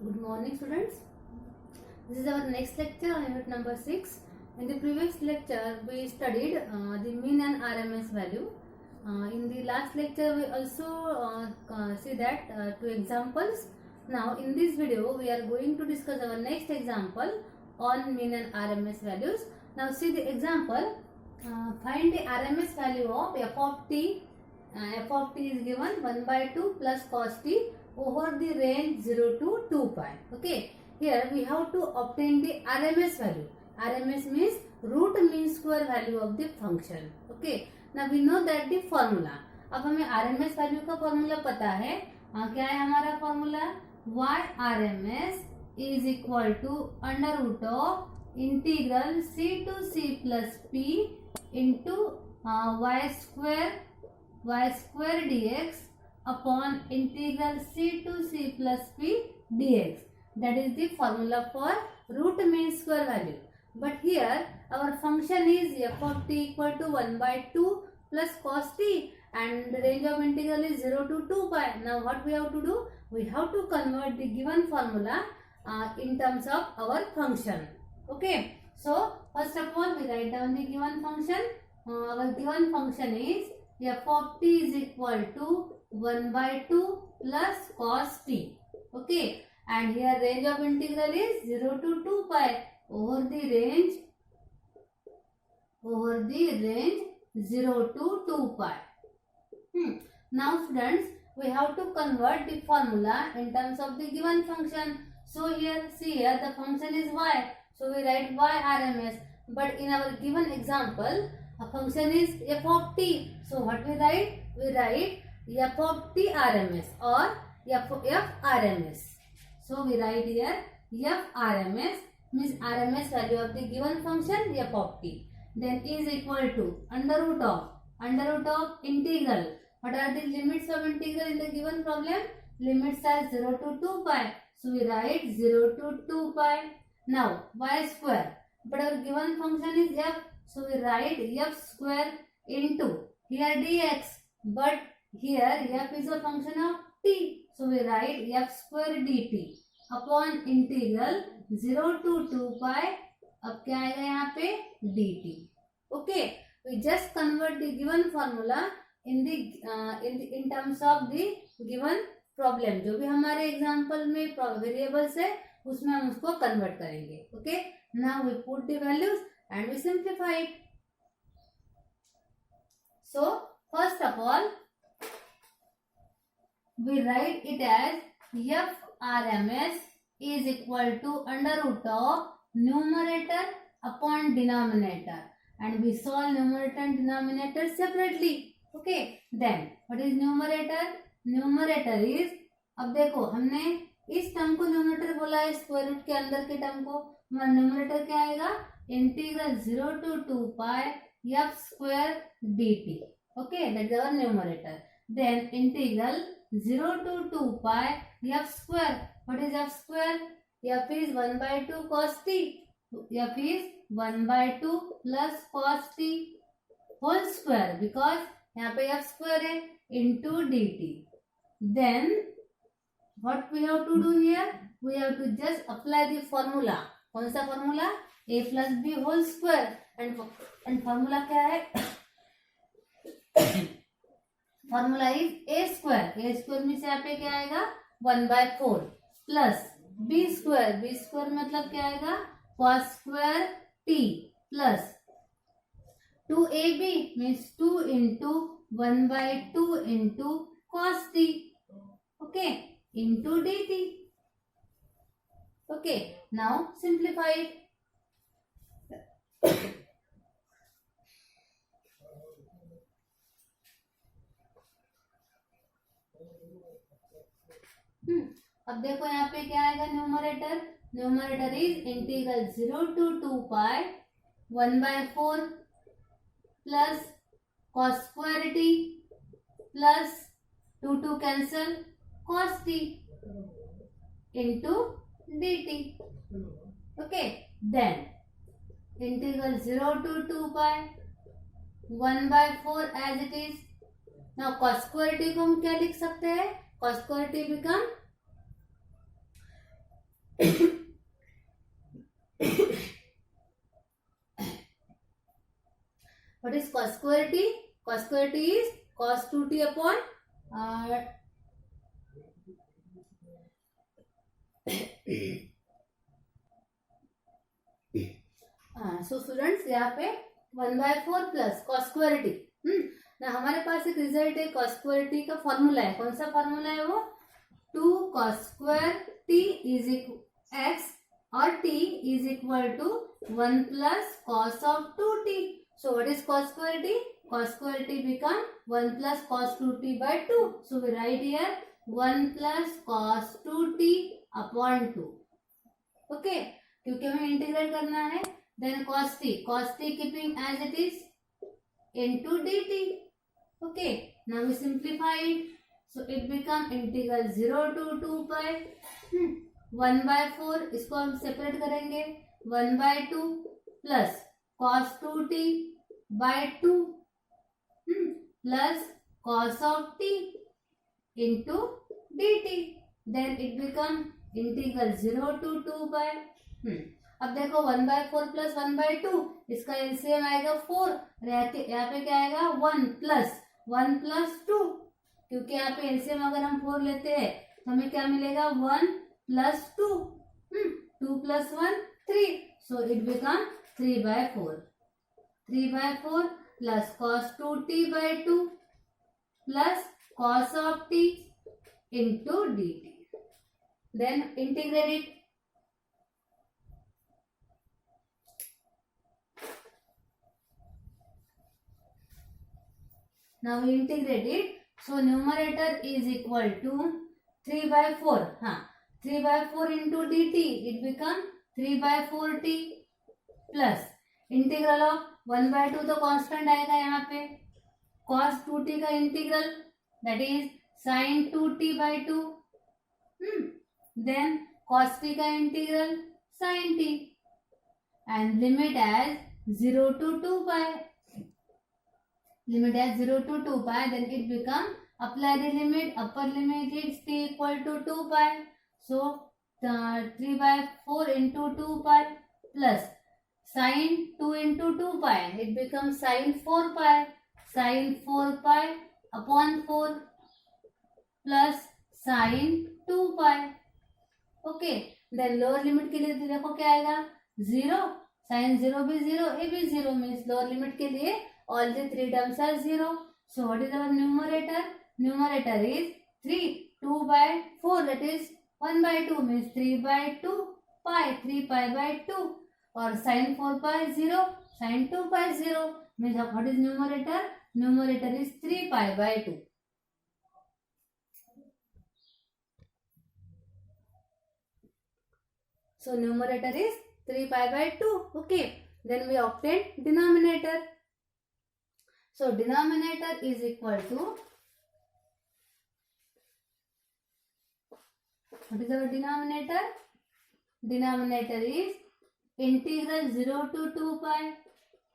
Good morning, students. This is our next lecture on unit number 6. In the previous lecture, we studied the mean and RMS value. In the last lecture, we also see that two examples. Now, in this video, we are going to discuss our next example on mean and RMS values. Now, see the example. Find the RMS value of f of t. F of t is given 1 by 2 plus cos t over the range 0 to 2 pi. Okay. Here we have to obtain the RMS value. RMS means root mean square value of the function. Okay. Now we know that the formula. अब हमें RMS value का formula पता है. क्या है हमारा formula? Y RMS is equal to under root of integral c to c plus p into y square dx upon integral c to c plus p dx. That is the formula for root mean square value. But here our function is f of t equal to 1 by 2 plus cos t and the range of integral is 0 to 2 pi. Now what we have to do? We have to convert the given formula in terms of our function. Okay. So first of all we write down the given function. Our given function is f of t is equal to 1 by 2 plus cos t. Okay. And here range of integral is 0 to 2 pi over the range 0 to 2 pi. Now students, we have to convert the formula in terms of the given function. So here, see here the function is y. So we write y RMS. But in our given example, a function is f of t. So what we write? We write f of t RMS or f RMS. So we write here f RMS means RMS value of the given function f of t. Then is equal to under root of integral. What are the limits of integral in the given problem? Limits are 0 to 2 pi. So we write 0 to 2 pi. Now y square. But our given function is f. So we write f square into here dx. But here f is a function of t. So we write f square dt upon integral 0 to 2 pi. अब क्या आएगा यहाँ पे dt. Okay. We just convert the given formula in terms of the given problem. जो भी हमारे example में variables है उसमें हम उसको convert करेंगे. Okay. Now we put the values and we simplify it. So first of all we write it as f RMS is equal to under root of numerator upon denominator, and we solve numerator and denominator separately. Okay. Then what is numerator? Numerator is, अब देखो हमने इस term को numerator बोला है square root के अंदर के टर्म को. हमारा न्यूमरेटर क्या आएगा? Integral 0 to 2 pi f square dt. Okay, that is our numerator. Then integral 0 to 2 pi f square. What is f square? F is 1 by 2 cos t. F is 1 by 2 plus cos t whole square, because यहाँ पे f square है into dt. Then what we have to do here? We have to just apply the formula. कौन सा formula? A plus b whole square. And formula क्या है? Formula is a square. A square में से यहाँ पे क्या आएगा? 1 by 4 plus b square. B square मतलब क्या आएगा? Cos square t plus 2ab means 2 into 1 by 2 into cos t. Okay, into dt. Okay, now simplify it. अब देखो यहाँ पे क्या आएगा numerator. Numerator is integral 0 to 2 pi 1 by 4 plus cos square t plus 2 cancel cos t into dt. Okay. Then integral 0 to 2 pi 1 by 4 as it is. Now cos square t को हम क्या लिख सकते हैं? Cos square t become What is cos square t? Cos square t is cos 2t upon so students यहाँ पे 1/4 plus cos square T. ना हमारे पास एक रिजल्ट है कॉस स्क्वायर टी का फॉर्मूला है. कौन सा फॉर्मूला है वो? 2 cos square T is equal X और t is equal to 1 plus cos of 2t. So what is cos square T? Cos square T become 1 plus cos 2t by 2. So we write here 1 plus cos 2t upon 2. Okay, क्योंकि हमें integrate करना है. Then cos t keeping as it is into dt. Okay, now we simplify it. So it become integral 0 to 2 pi 1/4. इसको हम separate करेंगे 1/2 plus cos 2t by 2 plus cos of t into dt. Then it become integral 0 to 2 pi. अब देखो 1/4 plus 1/2, इसका LCM आएगा 4. यहाँ पे क्या आएगा 1 प्लस 2, क्योंकि यहाँ पे एलसीएम अगर हम 4 लेते हैं तो हमें क्या मिलेगा 1 plus 2. 2 plus 1 3. So it become 3/4. 3/4 plus cos 2t by 2 plus cos of t into dt. Then integrate it. Now we integrate it. So numerator is equal to 3/4. 3/4 into dt. It become 3/4t plus integral of 1/2 तो constant आएगा यहाँ पे. cos 2t का integral that is sin 2t by 2. Then cos t का integral sin t and limit as 0 to 2 pi. Limit as 0 to 2 pi, then it become apply the limit. Upper limit is t equal to 2 pi. So 3/4 into 2 pi plus sin 2 into 2 pi. It becomes sin 4 pi. Sin 4 pi upon 4 plus sin 2 pi. Okay. Then lower limit के लिए देखो क्या आएगा 0. Sin 0 भी 0, a भी 0 means lower limit के लिए all the three terms are 0. So what is our numerator? Numerator is 3. 2/4, that is 1/2 means 3/2 pi. 3 pi by 2. Or sin 4 pi 0. Sin 2 pi 0 means what is numerator? Numerator is 3 pi by 2. So numerator is 3 pi by 2. Okay. Then we obtain denominator. So denominator is equal to, what is our denominator? Denominator is integral 0 to 2 pi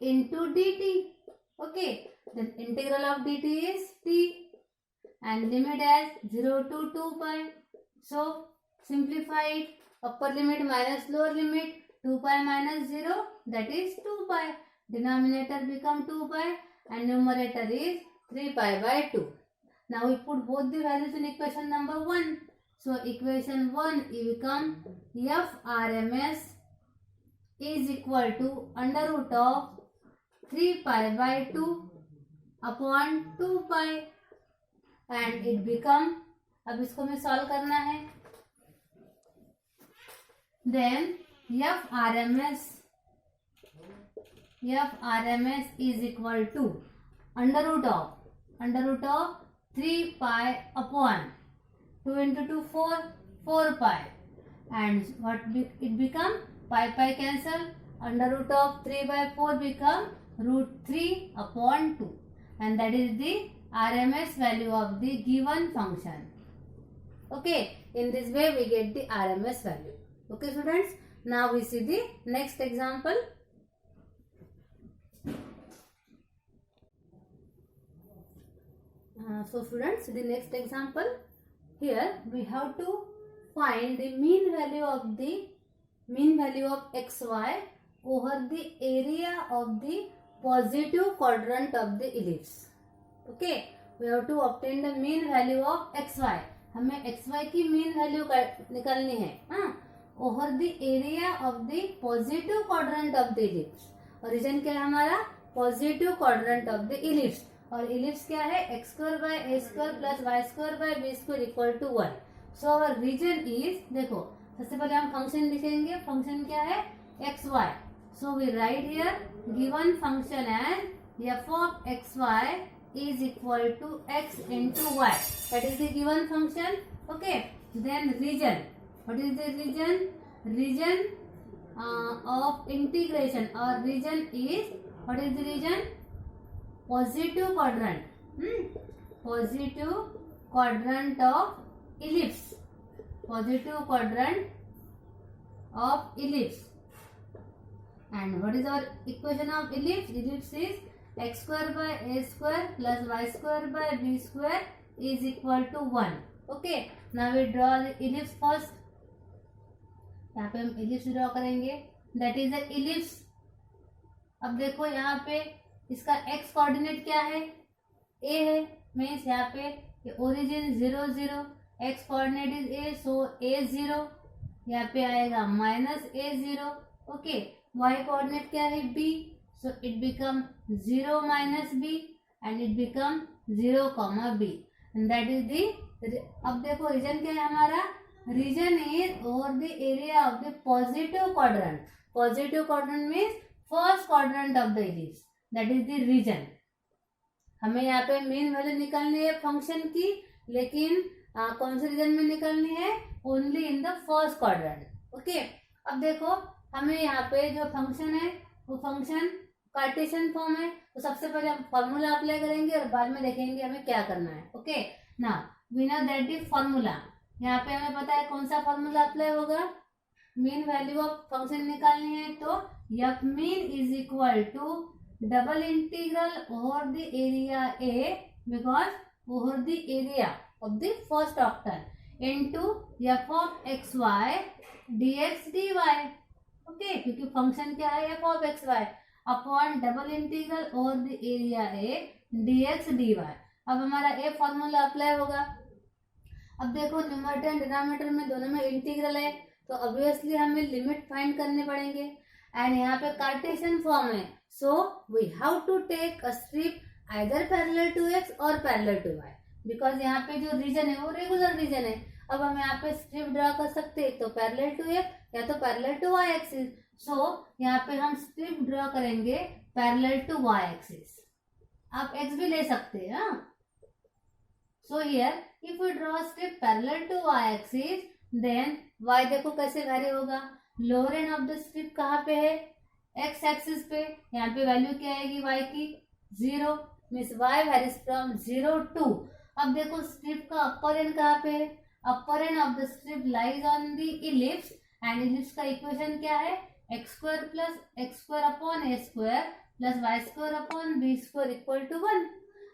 into dt. Okay, then integral of dt is t and limit as 0 to 2 pi. So simplify it. Upper limit minus lower limit, 2 pi minus 0, that is 2 pi. Denominator become 2 pi. And numerator is 3 pi by 2. Now we put both the values in equation number 1. So equation 1 it become f RMS is equal to under root of 3 pi by 2 upon 2 pi. And it become, अब इसको हमें solve करना है. Then f RMS is equal to under root of 3 pi upon 2 into 2 4 pi. And what it become? Pi cancel. Under root of 3/4 become root 3 upon 2. And that is the RMS value of the given function. Okay, in this way we get the RMS value. Okay students, now we see the next example. So students, the next example, here we have to find the mean value of xy over the area of the positive quadrant of the ellipse. Okay, we have to obtain the mean value of xy. हमें xy की mean value निकालनी है, हाँ, over the area of the positive quadrant of the ellipse. और region क्या है हमारा? Positive quadrant of the ellipse. और इलिप्स क्या है? X square by A square plus Y square by B square equal to 1. So our region is, देखो सबसे पहले हम फंक्शन लिखेंगे. फंक्शन क्या है? X Y. So we write here given function as F of X Y is equal to X into Y. That is the given function. Okay, then reason. What is the region? Region of integration or region is, what is the region? Positive quadrant. Positive quadrant of ellipse. Positive quadrant of ellipse. And what is our equation of ellipse? Ellipse is x square by a square plus y square by b square is equal to 1. Okay, now we draw the ellipse first. यहाँ पे हम ellipse draw करेंगे. That is a ellipse. अब देखो यहाँ पे इसका x coordinate क्या है? ए है. मीन्स यहाँ पे origin 0 0, x coordinate is a, so a 0. यहाँ पे आएगा minus a 0. Okay, y coordinate क्या है? B. So it become 0 minus b and it become 0 comma b. And that is d. अब देखो रीजन क्या है हमारा? Region is over the area of the positive quadrant. Positive quadrant means first quadrant of the ellipse. That is the region. हमें यहाँ पे mean value निकालनी है फंक्शन की, लेकिन कौन से रीजन में निकालनी है? Only in the first quadrant. Okay, अब देखो हमें यहाँ पे जो फंक्शन है वो फंक्शन कार्टेशियन फॉर्म है. तो सबसे पहले हम फॉर्मूला अप्लाई करेंगे और बाद में देखेंगे हमें क्या करना है. Okay, now we know that the formula. यहाँ पे हमें पता है कौन सा फॉर्मूला अप्लाई होगा. मीन वैल्यू ऑफ फंक्शन निकालनी है तो F mean is equal to double integral over the area A, because over the area of the first octal into F of X Y D X D Y. Okay, क्योंकि function क्या है? F of X Y upon double integral over the area A D X D Y. अब हमारा a formula apply होगा. अब देखो numerator and denominator में दोनों में इंटीग्रल है, तो ऑब्वियसली हमें लिमिट फाइंड करने पड़ेंगे. एंड यहाँ पे कार्टेशियन फॉर्म है, so we have to take a strip either parallel to X और पैरेलल टू वाई, बिकॉज यहाँ पे जो रीजन है वो रेगुलर रीजन है. अब हम यहाँ पे स्ट्रिप ड्रा कर सकते हैं तो पैरेलल टू एक्स या तो पैरेलल टू वाई एक्सिस. सो यहाँ पे हम स्ट्रिप ड्रा करेंगे पैरेलल टू वाई एक्सिस. आप एक्स भी ले सकते हैं. हाँ, so here if we draw a strip parallel to y axis, then y देखो कैसे वैरी होगा. Lower and of the strip कहाँ पे है? x एक्सिस पे. यहाँ पे वैल्यू क्या आएगी y की? 0. Means y varies from 0 to. अब देखो स्ट्रिप का अपर एंड कहाँ पे है? Upper end of the strip lies on the ellipse. And ellipse का इक्वेशन क्या है? X square plus x square upon a square plus Y square upon b square equal to 1.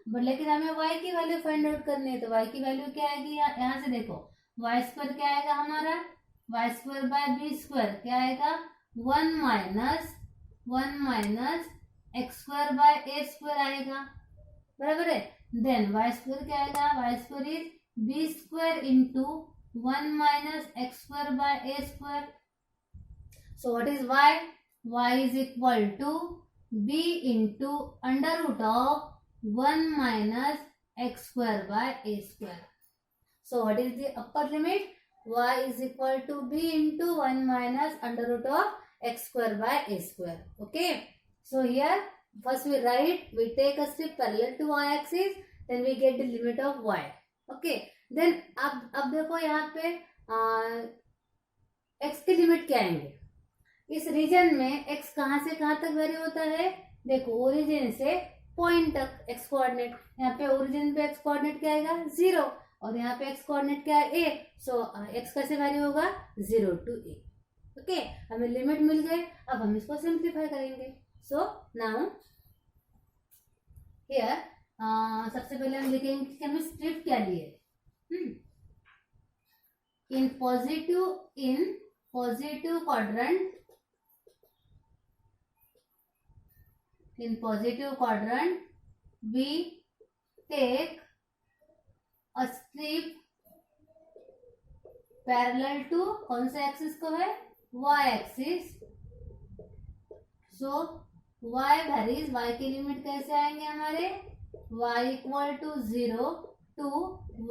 But लेकिन हमें y की value find out करनी है, तो y की वैल्यू क्या आएगी? यहाँ से देखो वाई स्क्वायर क्या आएगा हमारा? Y square by B square क्या आएगा? 1 minus x square by A square आएगा. बराबर है. देन वाई स्क्वायर क्या आएगा? Y square is b square into 1 minus x square by A square. So what is y? y is equal to b into under root of 1 minus x square by a square. So what is the upper limit? Y is equal to b into 1 minus under root of x square by a square. Okay. So here first we write, we take a strip parallel to y axis, then we get the limit of y. Okay. Then अब देखो यहाँ पे x की limit क्या आएंगे? इस reason में x कहाँ से कहाँ तक वेरी होता है? देखो ओरिजिन से पॉइंट तक एक्स कोऑर्डिनेट. यहाँ पे ओरिजिन पे एक्स कोऑर्डिनेट क्या आएगा? 0. और यहाँ पे एक्स कोऑर्डिनेट क्या है? ए. सो एक्स कैसे वैल्यू होगा? 0 to a. ओके, हमें लिमिट मिल गए. अब हम इसको सिंप्लीफाई करेंगे. सो नाउ हियर सबसे पहले हम लिखेंगे कि हमें स्ट्रिप क्या लिए. In positive quadrant in positive quadrant, we take a strip parallel to कौन से एक्सिस को है, y axis. So y varies, y की लिमिट कैसे आएंगे हमारे, y equal to 0 to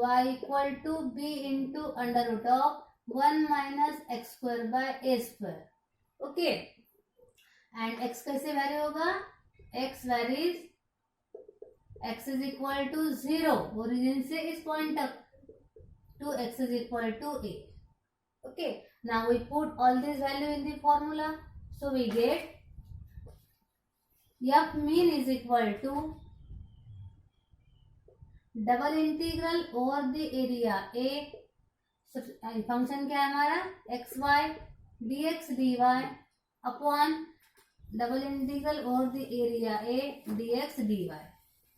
y equal to b into under root of 1 minus x square by A square. Okay, and x कैसे vary होगा, x varies, x is equal to 0 origin से इस point तक to x is equal to a. Okay, now we put all these value in the formula. So we get f mean is equal to double integral over the area a. Function क्या है हमारा, x y dx dy upon double integral over the area a dx dy.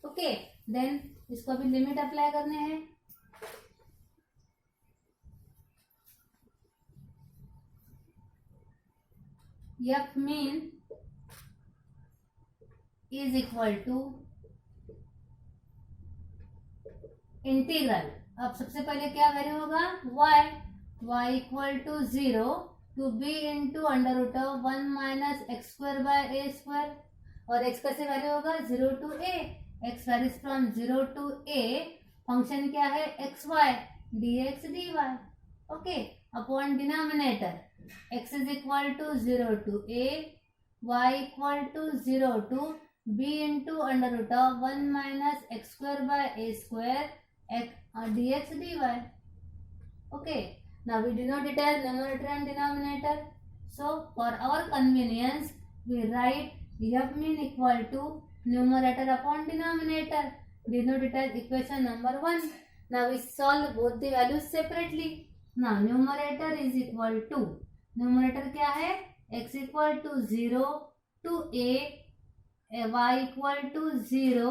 Okay, then इसको भी limit apply करने हैं. f mean is equal to integral. अब सबसे पहले क्या वैल्यू होगा, y equal to 0 to b into under root of 1 minus x square by A square. और x कैसे वैल्यू होगा, 0 to a, x varies from 0 to a. Function क्या है, x y dx dy. Okay, upon denominator x is equal to 0 to a, y equal to 0 to b into under root of 1 minus x square by a square dx dy. Okay, now we denote it as numerator and denominator. So for our convenience we write f mean equal to numerator upon denominator, denote it as equation number 1. Now we solve both the values separately. Now numerator is equal to, numerator क्या है, x equal to 0 to a, y equal to 0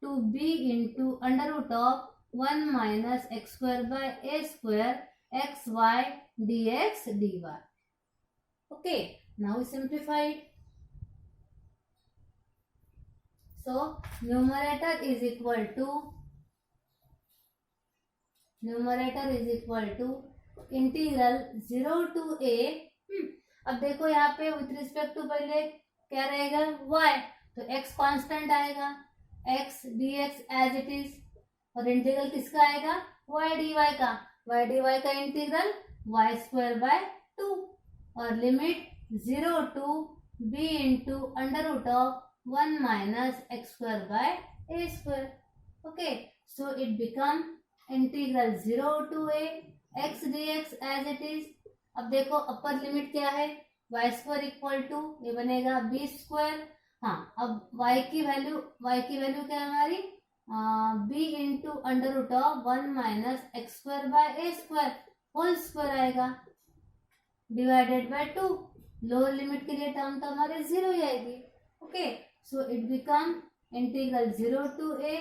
to b into under root of 1 minus x square by A square x y dx dy. Okay, now simplified. So numerator is equal to integral 0 to a. अब देखो यहाँ पे with respect to पहले क्या रहेगा, y, तो x constant आएगा, x dx as it is. और इंटीग्रल किसका आएगा, y dy का, इंटीग्रल y स्क्वायर बाय 2. और limit 0 to b into under root of 1 minus x square by A square. Okay, so it become integral 0 to a x dx as it is. अब देखो upper limit क्या है, y square equal to, ये बनेगा b square. हाँ, अब y की value क्या है हमारी, b into under root of 1 minus x square by A square whole square आएगा डिवाइडेड बाय 2. लोअर लिमिट के लिए टर्म तो हमारे 0 ही आएगी. Okay, so it become integral 0 to a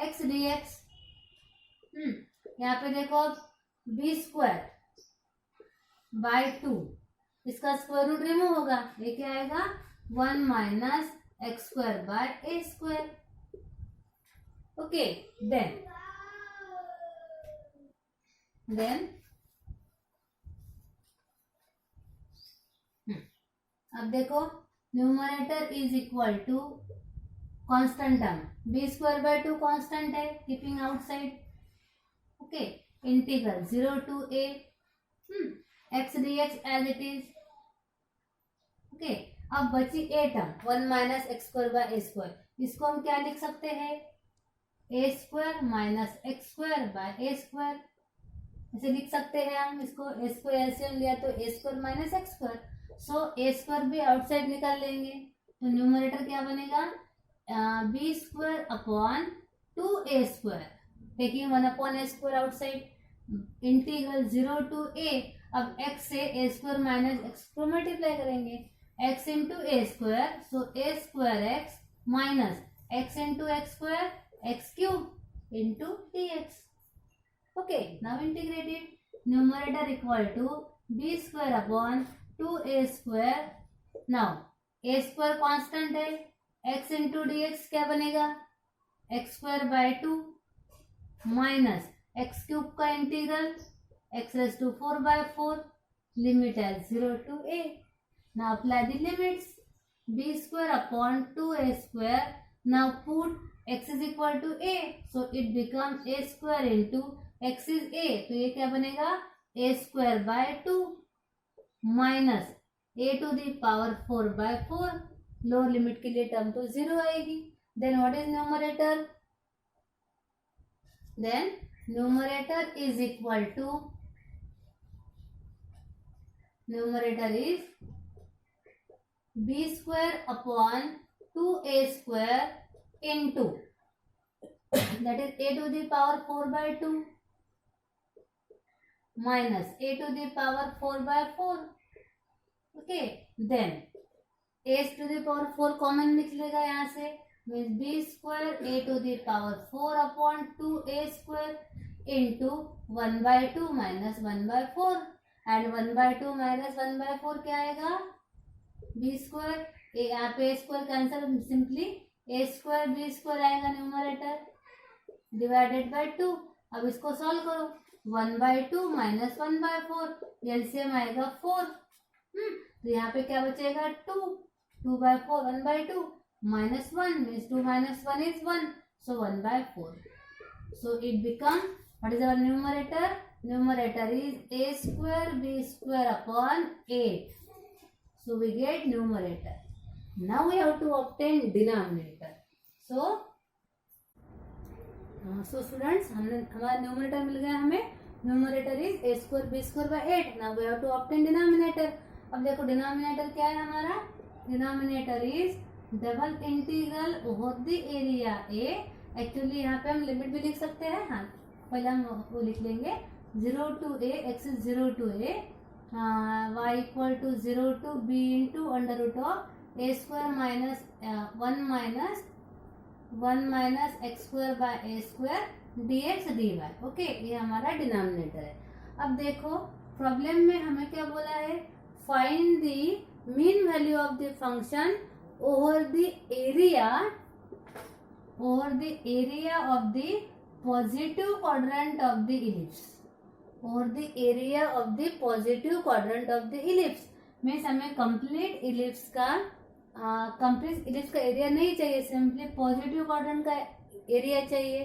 x dx. यहाँ पे देखो b स्क्वायर बाय 2, इसका स्क्वायर रूट रिमूव होगा, ये क्या आएगा, 1 minus x square by A square. Okay, then अब देखो numerator is equal to constant term, b square by 2 constant है, keeping outside. Okay, integral 0 to a x dx as it is. Okay, अब बची a term 1 minus x square by A square. इसको हम क्या लिख सकते हैं, a square minus x square by A square. ऐसे लिख सकते हैं हम इसको, a स्क्वायर एलसीएम लिया तो a square minus x square. So a square भी आउटसाइड निकाल लेंगे, तो न्यूमरेटर क्या बनेगा, b square upon 2a square, taking 1 upon a square outside. Integral 0 to a. अब x से a स्क्वायर माइनस एक्स को मल्टीप्लाई करेंगे, x into a square, so a square x minus x into x square x cube into dx. Okay, now integrated. Numerator equal to b square upon 2a square. Now a square constant है, x into D x क्या बनेगा, x square by 2 minus x cube का integral x raised to 4 by 4, limit as 0 to a. Now apply the limits, b square upon 2a square. Now put x is equal to a, so it becomes a square into x is a, तो ये क्या बनेगा, a square by 2 minus a to the power 4 by 4. Lower limit के लिए term तो 0 आएगी. Then what is numerator? Then numerator is equal to, numerator is b square upon 2a square into that is a to the power 4 by 2 minus a to the power 4 by 4. Okay, then a to the power 4 common निकलेगा यहाँ से, means b square a to the power 4 upon 2a square into 1 by 2 minus 1 by 4. And 1 by 2 minus 1 by 4 क्या आएगा, B square, यहाँ पे ए square cancel, simply ए square B square आएगा numerator divided by 2. अब इसको सॉल्व करो, 1 by 2 माइनस 1 by 4, एलसीएम आएगा 4. तो यहाँ पे क्या बचेगा 2, 2 by 4 1 by 2 minus 1 means 2 minus 1 is 1, so 1 by 4. So it become, what is our numerator? Numerator is a square b square upon 8. So we get numerator. Now we have to obtain denominator. So students, हमने हमारा numerator मिल गया हमें. Numerator is a square b square by 8. Now we have to obtain denominator. अब देखो denominator क्या है हमारा, denominator is double integral over the area A. Actually यहाँ पे हम लिमिट भी लिख सकते हैं, हाँ पहले हम वो लिख लेंगे 0 to a, x is 0 to a, y equal to 0 to b into under root of a square minus 1 minus x square by a square dx dy. Okay, ये हमारा डिनोमिनेटर है. अब देखो प्रॉब्लम में हमें क्या बोला है, find the mean value of the function over the area of the positive quadrant of the ellipse. और the area of the positive quadrant of the ellipse. Means हमें कंप्लीट इलिप्स का एरिया नहीं चाहिए, सिंपली पॉजिटिव क्वाड्रेंट का area चाहिए.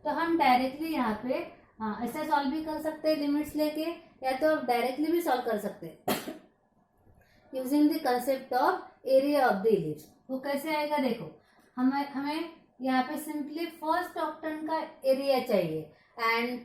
तो हम directly यहाँ पे ऐसे सॉल्व भी कर सकते हैं लिमिट्स लेके, या तो आप डायरेक्टली भी सॉल्व कर सकते हैं using the concept of area of the ellipse. वो कैसे आएगा देखो, हमें यहाँ पे सिंपली फर्स्ट ऑक्टेन का एरिया चाहिए एंड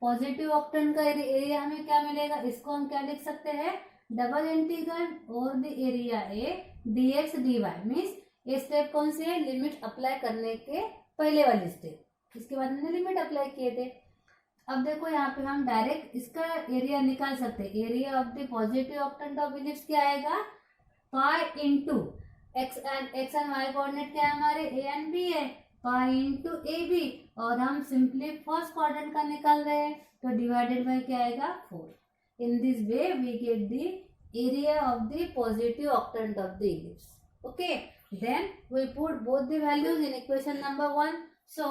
पॉजिटिव ऑक्टेन का एरिया हमें क्या मिलेगा, इसको हम क्या लिख सकते हैं, double integral over the area A dx dy. Means ये स्टेप कौन सी है, लिमिट अप्लाई करने के पहले वाली स्टेप, इसके बाद हमने लिमिट अप्लाई किए थे. अब देखो यहाँ पे हम डायरेक्ट इसका एरिया निकाल सकते हैं. Area of the positive octant of ellipse क्या आएगा, pi into x and y coordinate क्या है हमारे, ए एंड बी है, पाई इंटू ए बी. और हम सिंपली फर्स्ट क्वाड्रेंट का निकाल रहे हैं, तो डिवाइडेड बाय क्या आएगा 4. In this way we get the area of the positive octant of the ellipse. Okay, then we put both the values in equation number 1. So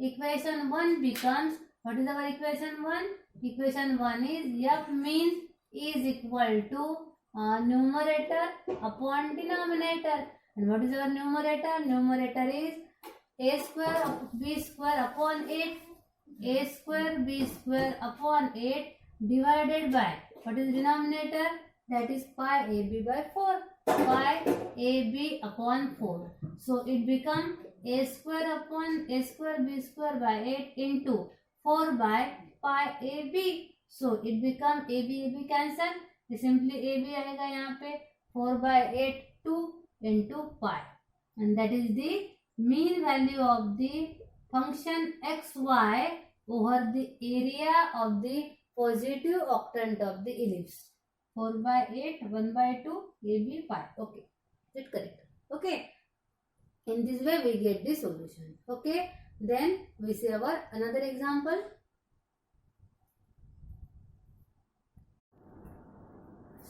equation 1 becomes, what is our equation 1? Equation 1 is f mean is equal to numerator upon denominator. And what is our numerator? Numerator is a square b square upon 8, a square b square upon 8 divided by, what is denominator? That is pi ab by 4, pi ab upon 4. So it becomes a square b square by 8 into 4 by pi ab. So it becomes ab cancel, simply ab आएगा यहाँ पे 4 by 8 2 into pi, and that is the mean value of the function xy over the area of the positive octant of the ellipse. 4 by 8 1 by 2 ab pi. Okay, it's correct. Okay, in this way we get the solution. Okay, then we see our another example.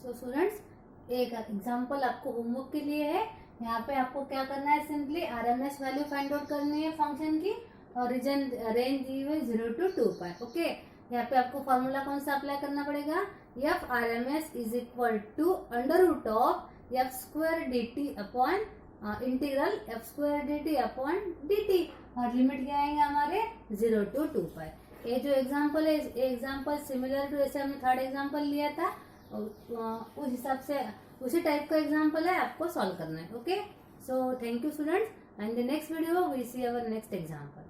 So students, एक example आपको homework के लिए है. यहाँ पे आपको क्या करना है, simply RMS value find out करनी है फंक्शन की, और रीजन रेंज दी हुई 0 to 2 पाई। ओके, यहाँ पे आपको फॉर्मूला कौन सा अप्लाई करना पड़ेगा, f r m s is equal to under root of f square d t upon integral f square d t upon d t, और लिमिट क्या आएंगे हमारे 0 to 2 पाई। ये जो एग्जाम्पल है, एग्जाम्पल सिमिलर टू जैसे हमने थर्ड एग्जाम्पल लिया था, उस हिसाब से उसी टाइप का एग्जाम्पल है, आपको सॉल्व करना है। Okay, so thank you students, and the next video we see our next example.